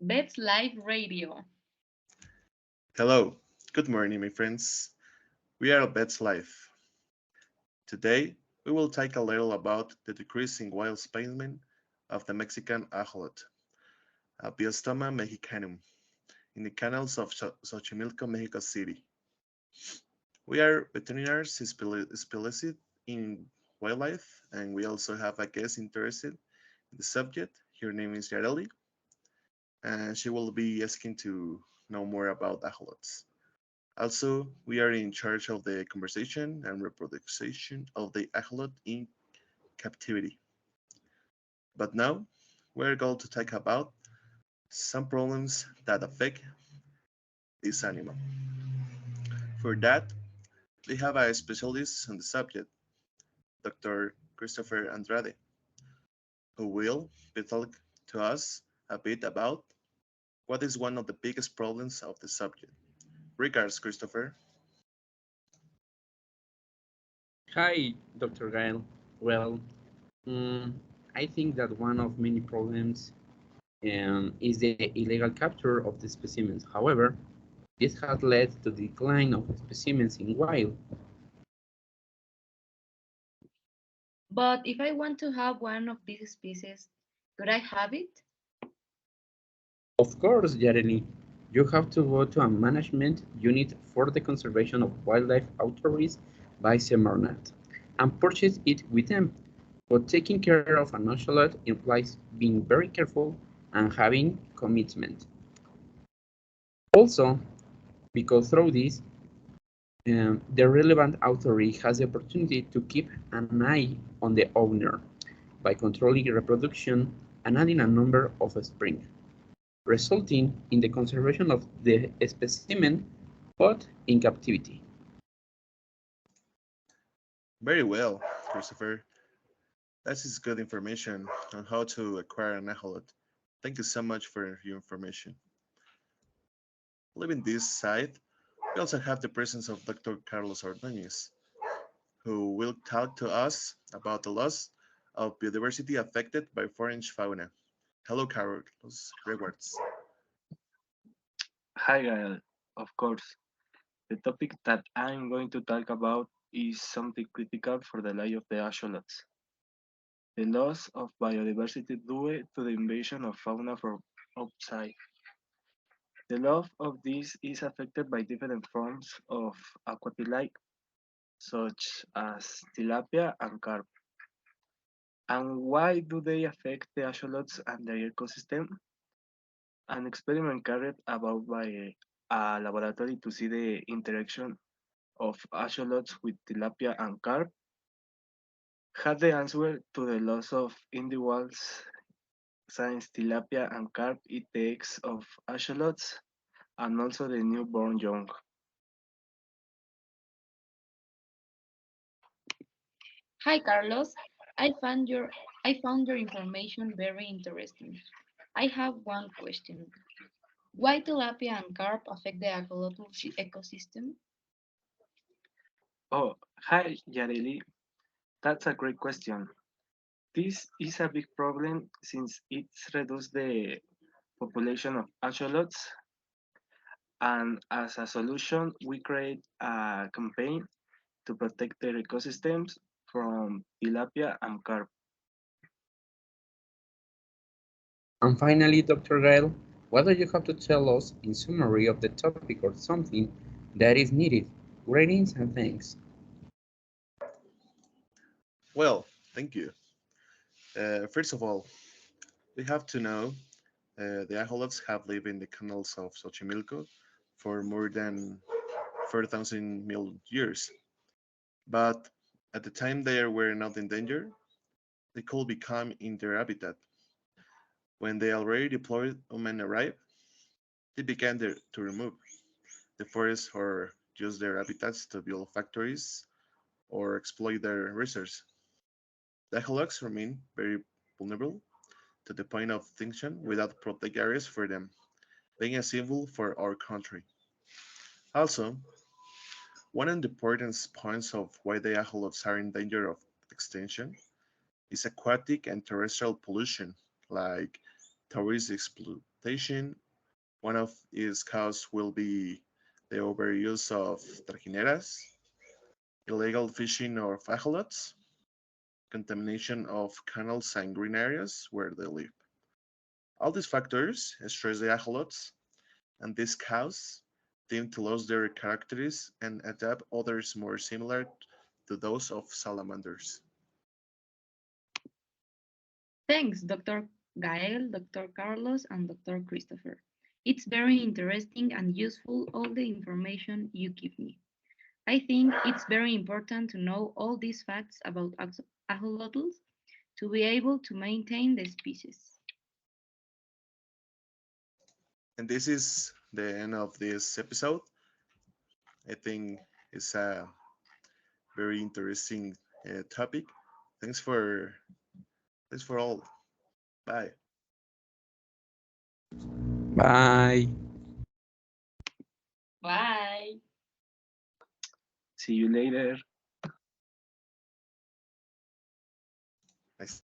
Bet's Live Radio. Hello, good morning, my friends. We are Bet's Life. Today, we will talk a little about the decreasing wild specimen of the Mexican axolotl, Ambystoma mexicanum, in the canals of Xochimilco, Mexico City. We are veterinarians specialized in wildlife, and we also have a guest interested in the subject. Her name is Yareli, and she will be asking to know more about axolotls. Also, we are in charge of the conservation and reproduction of the axolotl in captivity. But now, we're going to talk about some problems that affect this animal. For that, we have a specialist on the subject, Dr. Christopher Andrade, who will be talking to us a bit about what is one of the biggest problems of the subject. Regards, Christopher. Hi, Dr. Gael. Well, mm, I think that one of many problems is the illegal capture of the specimens. However, this has led to the decline of specimens in wild. But if I want to have one of these species, could I have it? Of course, Jeremy, you have to go to a management unit for the conservation of wildlife authorities by Semarnat and purchase it with them. But taking care of an ocelot implies being very careful and having commitment. Also, because through this, the relevant authority has the opportunity to keep an eye on the owner by controlling reproduction and adding a number of springs, resulting in the conservation of the specimen but in captivity. Very well, Christopher. That is good information on how to acquire an axolotl. Thank you so much for your information. Leaving this side, we also have the presence of Dr. Carlos Ordóñez, who will talk to us about the loss of biodiversity affected by foreign fauna. Hello, Carlos. Rewards. Hi, Gael. Of course, the topic that I'm going to talk about is something critical for the life of the axolots. The loss of biodiversity due to the invasion of fauna from outside. The loss of this is affected by different forms of aquatic life, such as tilapia and carp. And why do they affect the axolots and their ecosystem? An experiment carried out by a laboratory to see the interaction of axolots with tilapia and carp had the answer to the loss of individuals since tilapia and carp eat the eggs of axolots and also the newborn young. Hi, Carlos. I found your information very interesting. I have one question. Why tilapia and carp affect the axolotl ecosystem? Oh, hi, Yareli. That's a great question. This is a big problem since it's reduced the population of axolots, and as a solution, we create a campaign to protect their ecosystems from tilapia and carp. And finally, Dr. Gael, what do you have to tell us in summary of the topic or something that is needed? Greetings and thanks. Well, thank you. First of all, we have to know the axolotls have lived in the canals of Xochimilco for more than 4,000 million years. But at the time they were not in danger, they could become in their habitat. When the already deployed women arrived, they began to remove the forests or use their habitats to build factories or exploit their resources. The axolotls remain very vulnerable to the point of extinction without protected areas for them, being a symbol for our country. Also, one of the important points of why the axolotls are in danger of extinction is aquatic and terrestrial pollution, like tourist exploitation. One of its causes will be the overuse of trajineras, illegal fishing of axolots, contamination of canals and green areas where they live. All these factors stress the axolots, and this cause them to lose their characteristics and adapt others more similar to those of salamanders. Thanks, Dr. Gael, Dr. Carlos, and Dr. Christopher. It's very interesting and useful all the information you give me. I think it's very important to know all these facts about axolotls to be able to maintain the species. And this is the end of this episode. I think it's a very interesting topic. Thanks for thanks for all. Bye. Bye. Bye. See you later.